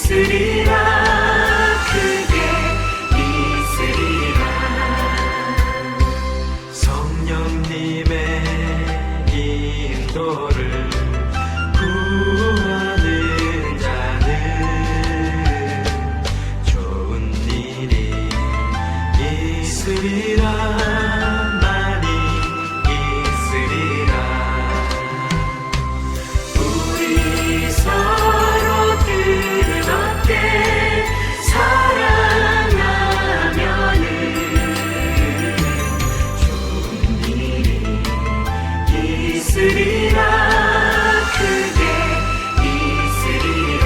있으리라. 크게 있으리라. 성령님의 인도를 구하는 자는 좋은 일이 있으리라. 많이 있으리라. 우리 서로 뜨겁게 사랑하면은 좋은 일이 있으리라. 크게 있으리라.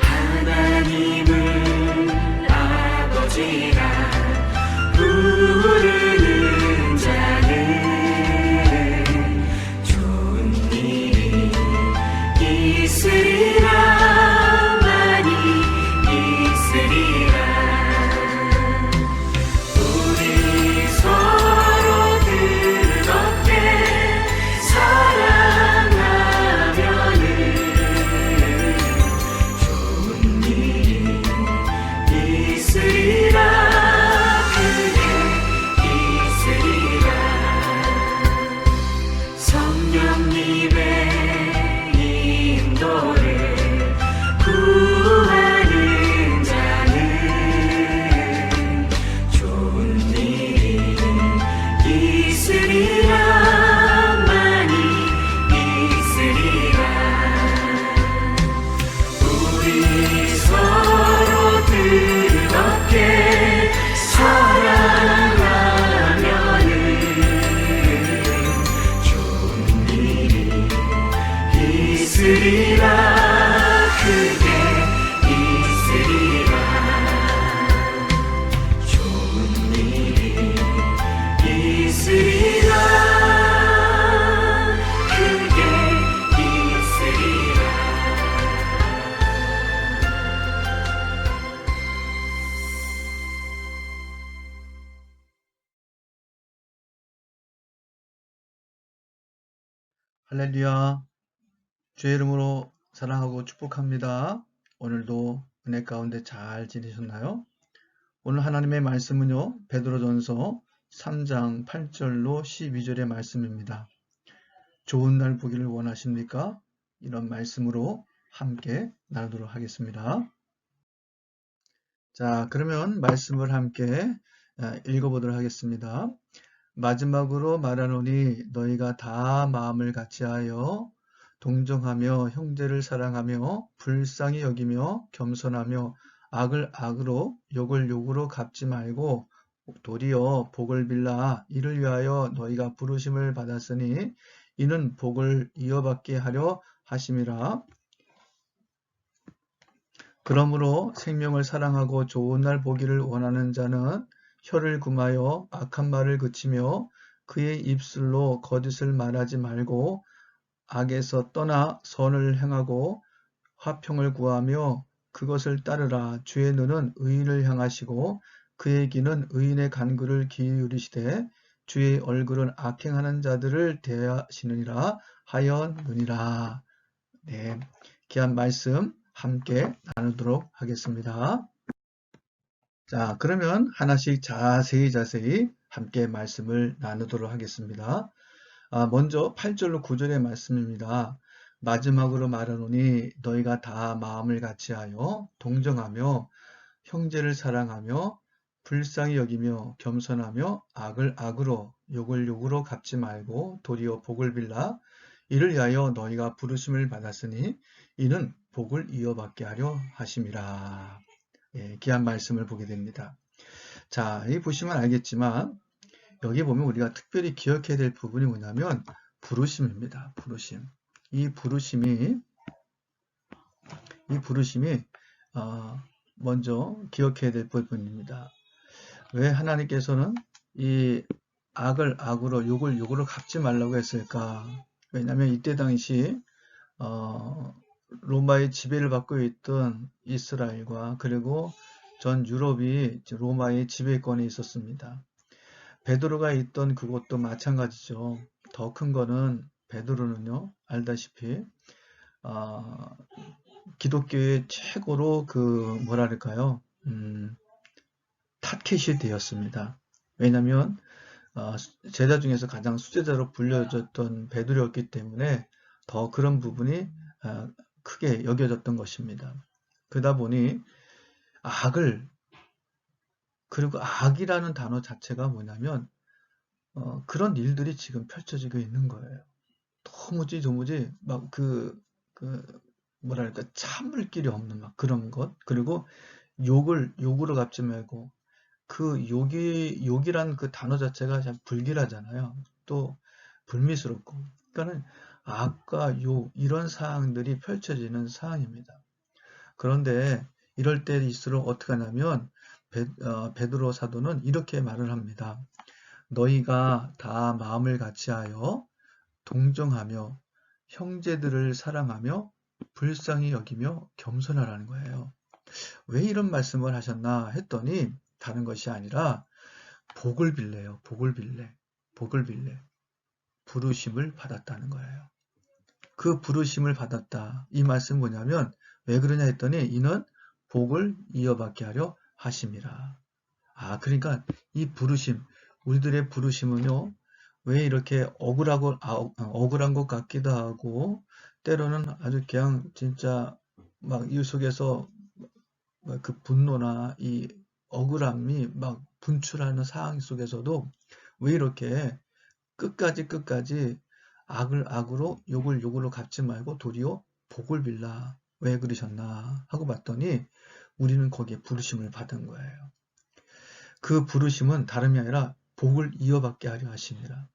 하나님을 아버지라 부르는 자는 좋은 일이 있으리라. 많이 있으리라. 우리 서로 뜨겁게 사랑하면은 좋은 일이 있으리라. 크게 있으리라. 성령님의 인도를 구하는 자는 좋은 일이 있으리라. 많이 있으리라. 우리 서로 뜨겁게 사랑하면은 좋은 일이 있으리라. 크게 있으리라. 좋은 일이 있으리라. 크게 있으리라. 할렐루야. 주의 이름으로 사랑하고 축복합니다. 오늘도 은혜 가운데 잘 지내셨나요? 오늘 하나님의 말씀은요, 베드로전서 3장 8절로 12절의 말씀입니다. 좋은 날 보기를 원하십니까? 이런 말씀으로 함께 나누도록 하겠습니다. 자, 그러면 말씀을 함께 읽어보도록 하겠습니다. 마지막으로 말하노니 너희가 다 마음을 같이하여 동정하며 형제를 사랑하며 불쌍히 여기며 겸손하며 악을 악으로 욕을 욕으로 갚지 말고 도리어 복을 빌라. 이를 위하여 너희가 부르심을 받았으니 이는 복을 이어받게 하려 하심이라. 그러므로 생명을 사랑하고 좋은 날 보기를 원하는 자는 혀를 금하여 악한 말을 그치며 그의 입술로 거짓을 말하지 말고 악에서 떠나 선을 행하고 화평을 구하며 그것을 따르라. 주의 눈은 의인을 향하시고 그의 귀는 의인의 간구를 기울이시되 주의 얼굴은 악행하는 자들을 대하시느니라 하였느니라. 네, 귀한 말씀 함께 나누도록 하겠습니다. 자, 그러면 하나씩 자세히 함께 말씀을 나누도록 하겠습니다. 먼저 8절로 9절의 말씀입니다. 마지막으로 말하노니 너희가 다 마음을 같이하여 동정하며 형제를 사랑하며 불쌍히 여기며 겸손하며 악을 악으로 욕을 욕으로 갚지 말고 도리어 복을 빌라. 이를 위하여 너희가 부르심을 받았으니 이는 복을 이어받게 하려 하심이라. 예, 귀한 말씀을 보게 됩니다. 자, 여기 보시면 알겠지만 여기 보면 우리가 특별히 기억해야 될 부분이 뭐냐면 부르심입니다. 부르심. 이 부르심이 먼저 기억해야 될 부분입니다. 왜 하나님께서는 이 악을 악으로 욕을 욕으로 갚지 말라고 했을까? 왜냐하면 이때 당시 로마의 지배를 받고 있던 이스라엘과 그리고 전 유럽이 로마의 지배권에 있었습니다. 베드로가 있던 그곳도 마찬가지죠. 더 큰 거는 베드로는요, 알다시피 기독교의 최고로 그 뭐랄까요, 타켓이 되었습니다. 왜냐하면 제자 중에서 가장 수제자로 불려졌던 베드로였기 때문에 더 그런 부분이 크게 여겨졌던 것입니다. 그러다 보니 악을, 그리고 악이라는 단어 자체가 뭐냐면 그런 일들이 지금 펼쳐지고 있는 거예요. 도무지 막 뭐랄까 참을 길이 없는 막 그런 것, 그리고 욕으로 갚지 말고 그 욕이란 그 단어 자체가 참 불길하잖아요. 또 불미스럽고. 그러니까는 악과 욕 이런 사항들이 펼쳐지는 사항입니다. 그런데 이럴 때일수록 어떻게 하냐면 베드로 사도는 이렇게 말을 합니다. 너희가 다 마음을 같이하여 동정하며 형제들을 사랑하며 불쌍히 여기며 겸손하라는 거예요. 왜 이런 말씀을 하셨나 했더니 다른 것이 아니라 복을 빌래요. 복을 빌래. 부르심을 받았다는 거예요. 그 부르심을 받았다. 이 말씀 뭐냐면 왜 그러냐 했더니 이는 복을 이어받게 하려 하심이라. 그러니까 이 부르심, 우리들의 부르심은요, 왜 이렇게 억울한 것 같기도 하고, 때로는 아주 그냥 진짜 막 이 속에서 그 분노나 이 억울함이 막 분출하는 상황 속에서도 왜 이렇게 끝까지 악을 악으로 욕을 욕으로 갚지 말고 도리어 복을 빌라. 왜 그러셨나 하고 봤더니 우리는 거기에 부르심을 받은 거예요. 그 부르심은 다름이 아니라 복을 이어받게 하려 하심이라.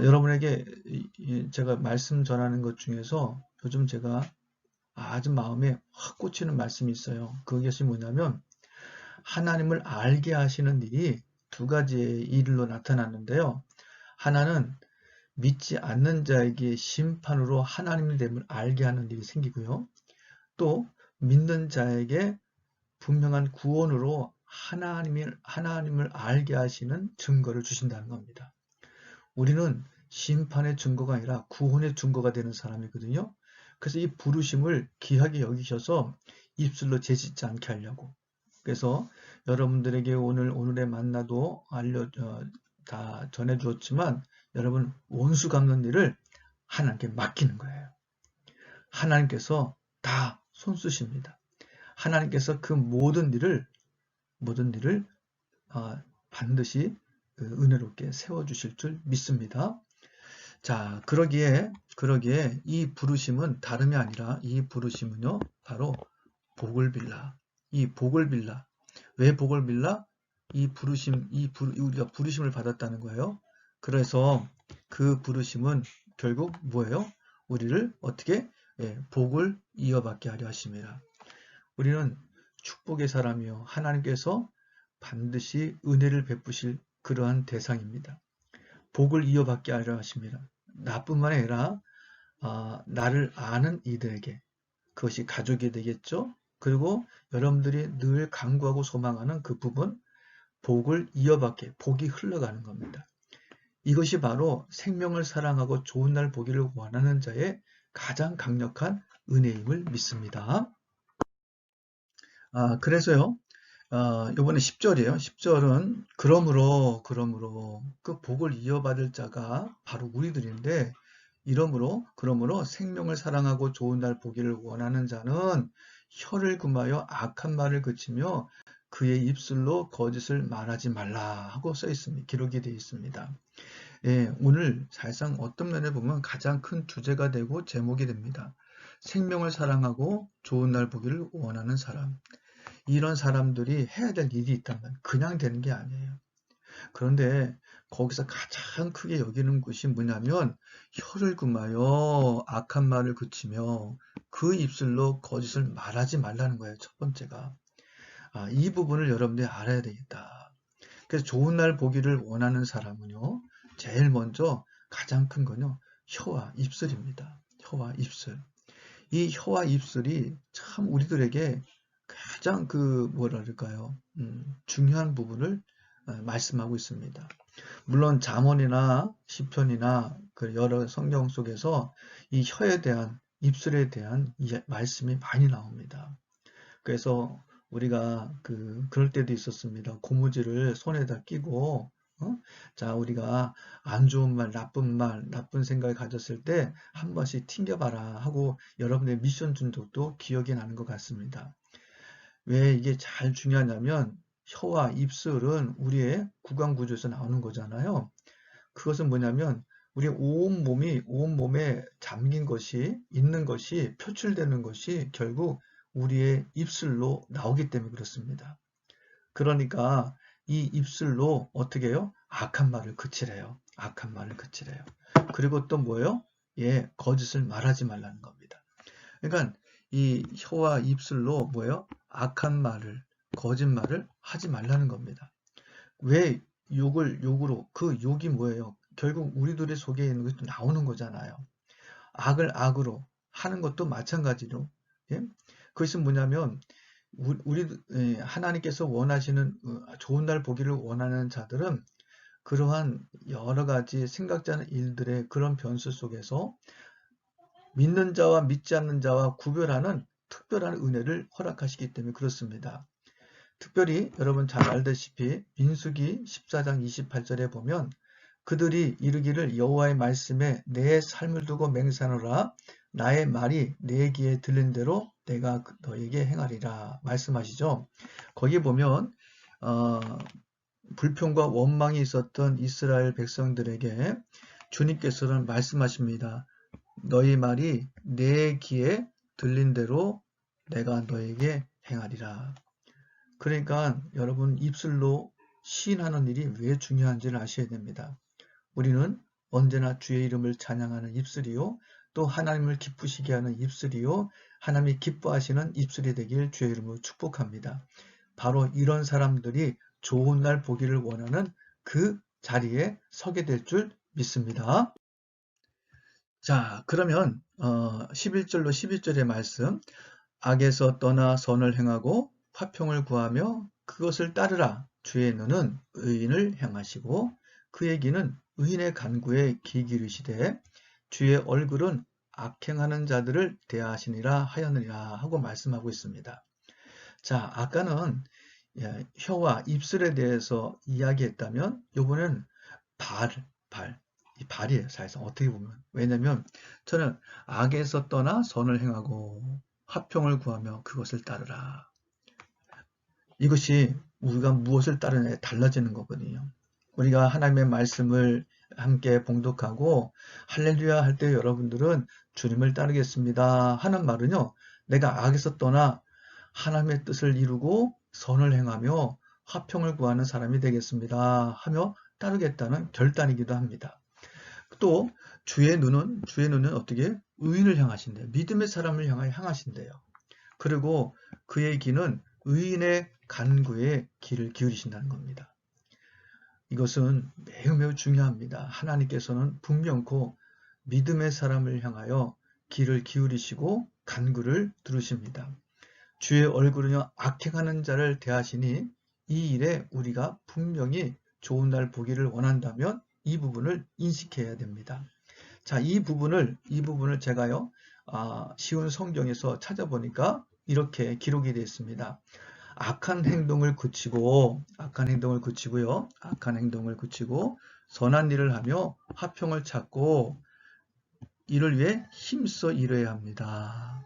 여러분에게 제가 말씀 전하는 것 중에서 요즘 제가 아주 마음에 확 꽂히는 말씀이 있어요. 그것이 뭐냐면 하나님을 알게 하시는 일이 두 가지의 일로 나타났는데요. 하나는 믿지 않는 자에게 심판으로 하나님의 됨을 알게 하는 일이 생기고요. 또 믿는 자에게 분명한 구원으로 하나님을 알게 하시는 증거를 주신다는 겁니다. 우리는 심판의 증거가 아니라 구원의 증거가 되는 사람이거든요. 그래서 이 부르심을 귀하게 여기셔서 입술로 제짓지 않게 하려고. 그래서 여러분들에게 오늘의 만나도 다 전해주었지만 여러분 원수 갚는 일을 하나님께 맡기는 거예요. 하나님께서 다 손쓰십니다. 하나님께서 그 모든 일을 반드시 은혜롭게 세워주실 줄 믿습니다. 자, 그러기에 이 부르심은 다름이 아니라 이 부르심은요, 바로 복을 빌라. 이 복을 빌라. 왜 복을 빌라? 이 부르심, 우리가 부르심을 받았다는 거예요. 그래서 그 부르심은 결국 뭐예요? 우리를 어떻게? 복을 이어받게 하려 하심이라. 우리는 축복의 사람이요. 하나님께서 반드시 은혜를 베푸실 그러한 대상입니다. 복을 이어받게 하려 하심이라. 나뿐만 아니라 나를 아는 이들에게, 그것이 가족이 되겠죠. 그리고 여러분들이 늘 간구하고 소망하는 그 부분, 복을 이어받게, 복이 흘러가는 겁니다. 이것이 바로 생명을 사랑하고 좋은 날 보기를 원하는 자의 가장 강력한 은혜임을 믿습니다. 그래서요, 이번에 10절이에요. 10절은 그러므로 그 복을 이어받을 자가 바로 우리들인데, 그러므로 생명을 사랑하고 좋은 날 보기를 원하는 자는 혀를 금하여 악한 말을 그치며 그의 입술로 거짓을 말하지 말라 하고 써 있습니다. 기록이 되어 있습니다. 오늘 사실상 어떤 면에 보면 가장 큰 주제가 되고 제목이 됩니다. 생명을 사랑하고 좋은 날 보기를 원하는 사람. 이런 사람들이 해야 될 일이 있다면 그냥 되는 게 아니에요. 그런데 거기서 가장 크게 여기는 것이 뭐냐면 혀를 금하여 악한 말을 그치며 그 입술로 거짓을 말하지 말라는 거예요. 첫 번째가. 이 부분을 여러분들이 알아야 되겠다. 그래서 좋은 날 보기를 원하는 사람은요, 제일 먼저 가장 큰 건요, 혀와 입술입니다. 혀와 입술. 이 혀와 입술이 참 우리들에게 가장 뭐랄까요, 중요한 부분을 말씀하고 있습니다. 물론 잠언이나 시편이나 그 여러 성경 속에서 이 혀에 대한, 입술에 대한 말씀이 많이 나옵니다. 그래서 우리가 그럴 때도 있었습니다. 고무줄을 손에다 끼고, 자, 우리가 안 좋은 말, 나쁜 생각을 가졌을 때 한 번씩 튕겨봐라 하고 여러분의 미션 준 적도 기억이 나는 것 같습니다. 왜 이게 잘 중요하냐면 혀와 입술은 우리의 구강구조에서 나오는 거잖아요. 그것은 뭐냐면 우리 온몸에 잠긴 것이, 있는 것이, 표출되는 것이 결국 우리의 입술로 나오기 때문에 그렇습니다. 그러니까 이 입술로 어떻게 해요? 악한 말을 그치래요. 악한 말을 그치래요. 그리고 또 뭐예요? 예, 거짓을 말하지 말라는 겁니다. 그러니까 이 혀와 입술로 뭐예요? 악한 말을, 거짓말을 하지 말라는 겁니다. 왜 욕으로, 그 욕이 뭐예요? 결국 우리들의 속에 있는 것도 나오는 거잖아요. 악을 악으로 하는 것도 마찬가지로, 예? 그것은 뭐냐면 하나님께서 원하시는 좋은 날 보기를 원하는 자들은 그러한 여러 가지 생각지 않은 일들의 그런 변수 속에서 믿는 자와 믿지 않는 자와 구별하는 특별한 은혜를 허락하시기 때문에 그렇습니다. 특별히 여러분 잘 알다시피 민수기 14장 28절에 보면 그들이 이르기를 여호와의 말씀에 내 삶을 두고 맹세하노라 나의 말이 내 귀에 들린 대로 내가 너에게 행하리라 말씀하시죠. 거기 보면 불평과 원망이 있었던 이스라엘 백성들에게 주님께서는 말씀하십니다. 너희 말이 내 귀에 들린 대로 내가 너에게 행하리라. 그러니까 여러분 입술로 시인하는 일이 왜 중요한지를 아셔야 됩니다. 우리는 언제나 주의 이름을 찬양하는 입술이요 또 하나님을 기쁘시게 하는 입술이요 하나님이 기뻐하시는 입술이 되길 주의 이름으로 축복합니다. 바로 이런 사람들이 좋은 날 보기를 원하는 그 자리에 서게 될 줄 믿습니다. 자, 그러면 11절로 12절의 말씀 악에서 떠나 선을 행하고 화평을 구하며 그것을 따르라. 주의 눈은 의인을 향하시고 그의 귀는 의인의 간구에 귀 기르시되 주의 얼굴은 악행하는 자들을 대하시니라 하였느니라 하고 말씀하고 있습니다. 자, 아까는 혀와 입술에 대해서 이야기했다면 이번엔 이 발이에요. 사실상 어떻게 보면. 왜냐면 저는 악에서 떠나 선을 행하고 화평을 구하며 그것을 따르라. 이것이 우리가 무엇을 따르냐에 달라지는 거거든요. 우리가 하나님의 말씀을 함께 봉독하고 할렐루야 할 때 여러분들은 주님을 따르겠습니다 하는 말은요. 내가 악에서 떠나 하나님의 뜻을 이루고 선을 행하며 화평을 구하는 사람이 되겠습니다 하며 따르겠다는 결단이기도 합니다. 또 주의 눈은 어떻게 의인을 향하신대요. 믿음의 사람을 향하신대요. 그리고 그의 귀는 의인의 간구에 귀를 기울이신다는 겁니다. 이것은 매우 중요합니다. 하나님께서는 분명코 믿음의 사람을 향하여 귀를 기울이시고 간구를 들으십니다. 주의 얼굴은요 악행하는 자를 대하시니 이 일에 우리가 분명히 좋은 날 보기를 원한다면 이 부분을 인식해야 됩니다. 자, 이 부분을 제가요 쉬운 성경에서 찾아보니까 이렇게 기록이 되어 있습니다. 악한 행동을 그치고요. 악한 행동을 그치고 선한 일을 하며 화평을 찾고 이를 위해 힘써 일해야 합니다.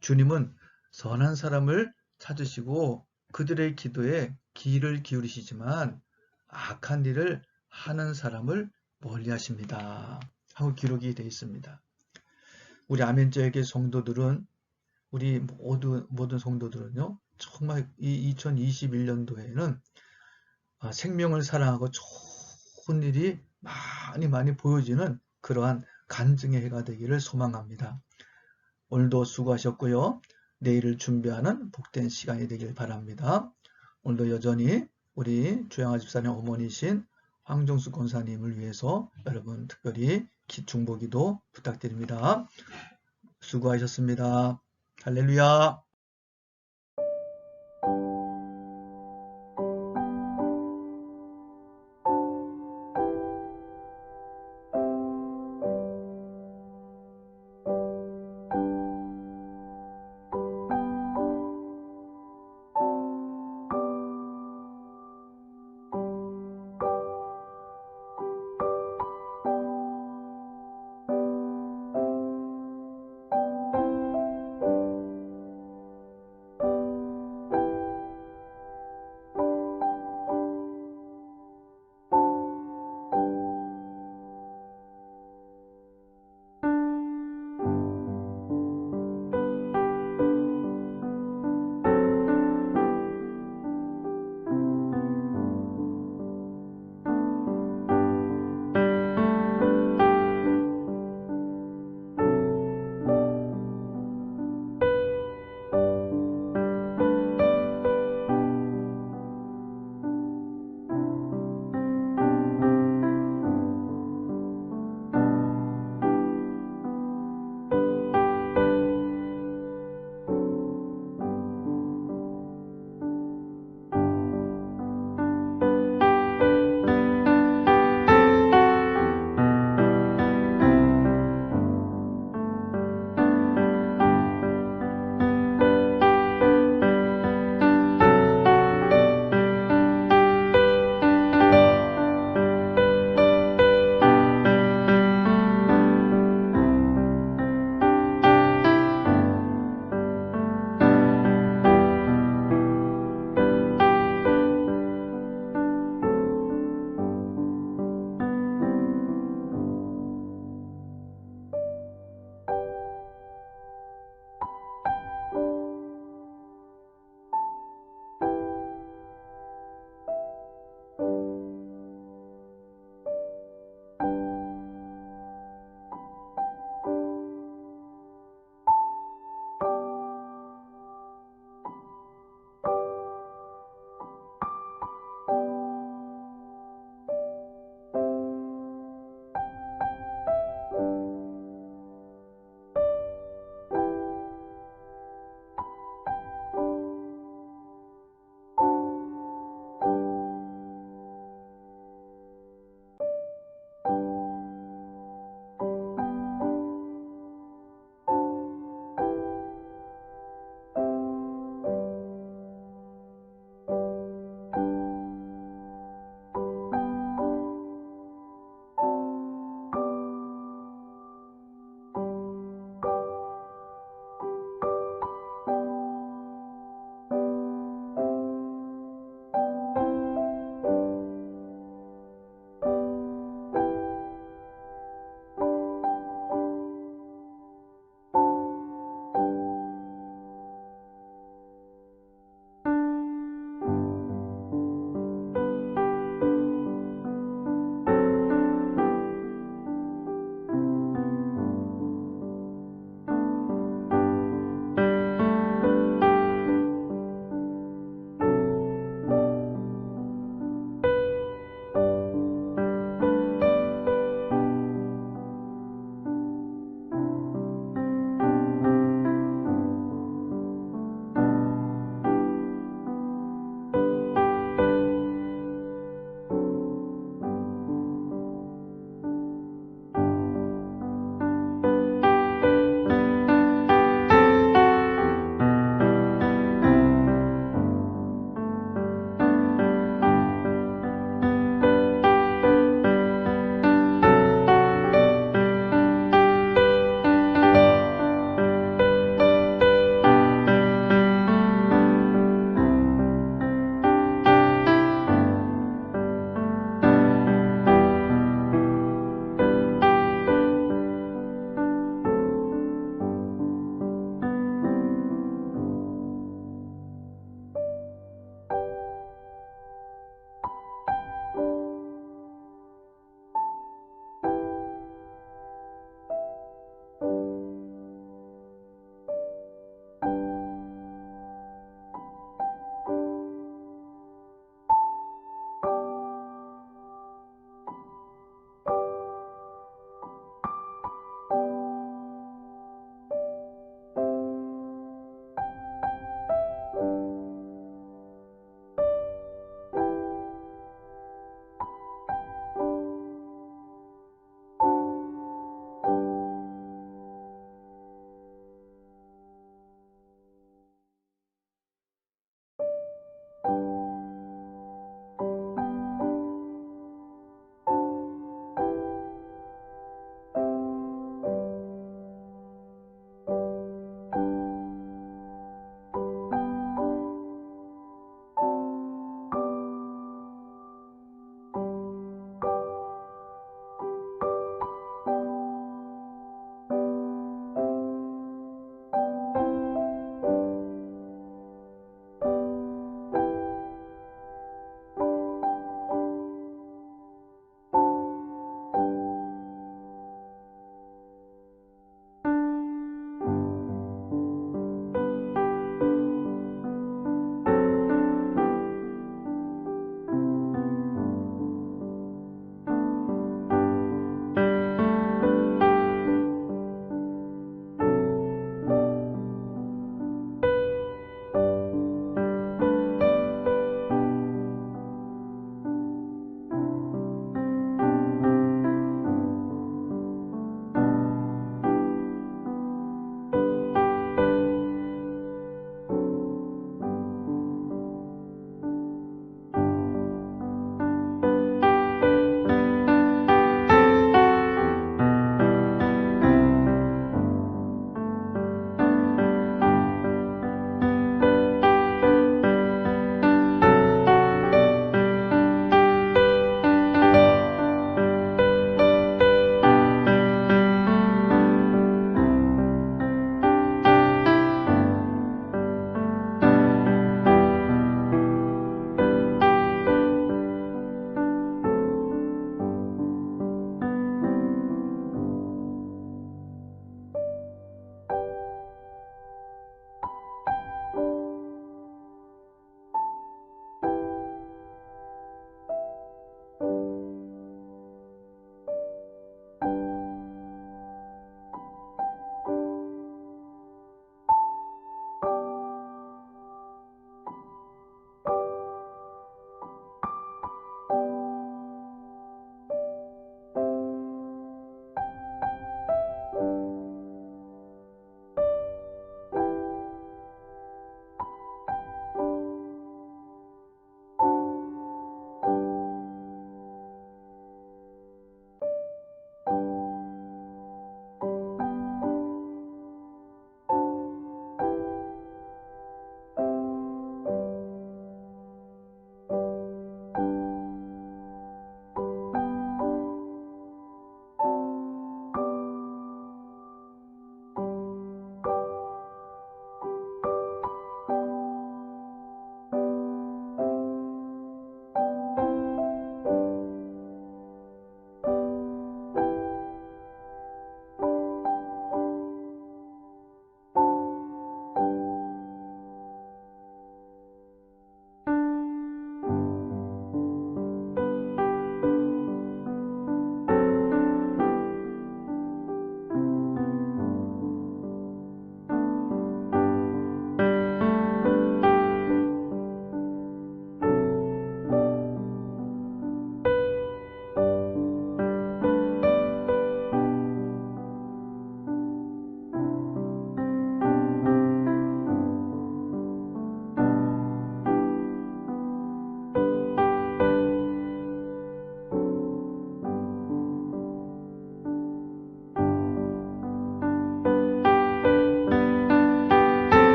주님은 선한 사람을 찾으시고 그들의 기도에 귀를 기울이시지만 악한 일을 하는 사람을 멀리 하십니다. 하고 기록이 되어 있습니다. 우리 아멘교회 성도들은 우리 모든 성도들은요. 정말 이 2021년도에는 생명을 사랑하고 좋은 일이 많이 보여지는 그러한 간증의 해가 되기를 소망합니다. 오늘도 수고하셨고요. 내일을 준비하는 복된 시간이 되길 바랍니다. 오늘도 여전히 우리 주양아 집사님 어머니신 황정수 권사님을 위해서 여러분 특별히 중보기도 부탁드립니다. 수고하셨습니다. 할렐루야.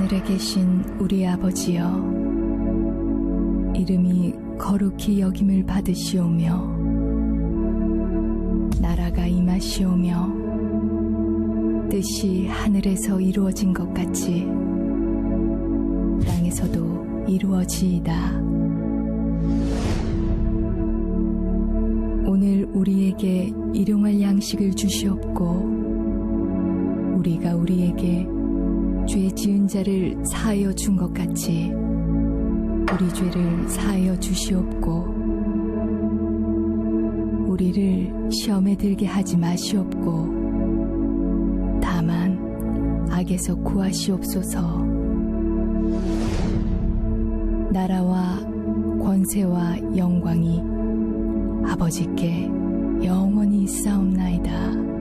하늘에 계신 우리 아버지여, 이름이 거룩히 여김을 받으시오며 나라가 임하시오며 뜻이 하늘에서 이루어진 것 같이 땅에서도 이루어지이다. 오늘 우리에게 일용할 양식을 주시옵고 우리가 우리에게 죄 지은 자를 사하여 준 것 같이 우리 죄를 사하여 주시옵고 우리를 시험에 들게 하지 마시옵고 다만 악에서 구하시옵소서. 나라와 권세와 영광이 아버지께 영원히 있사옵나이다.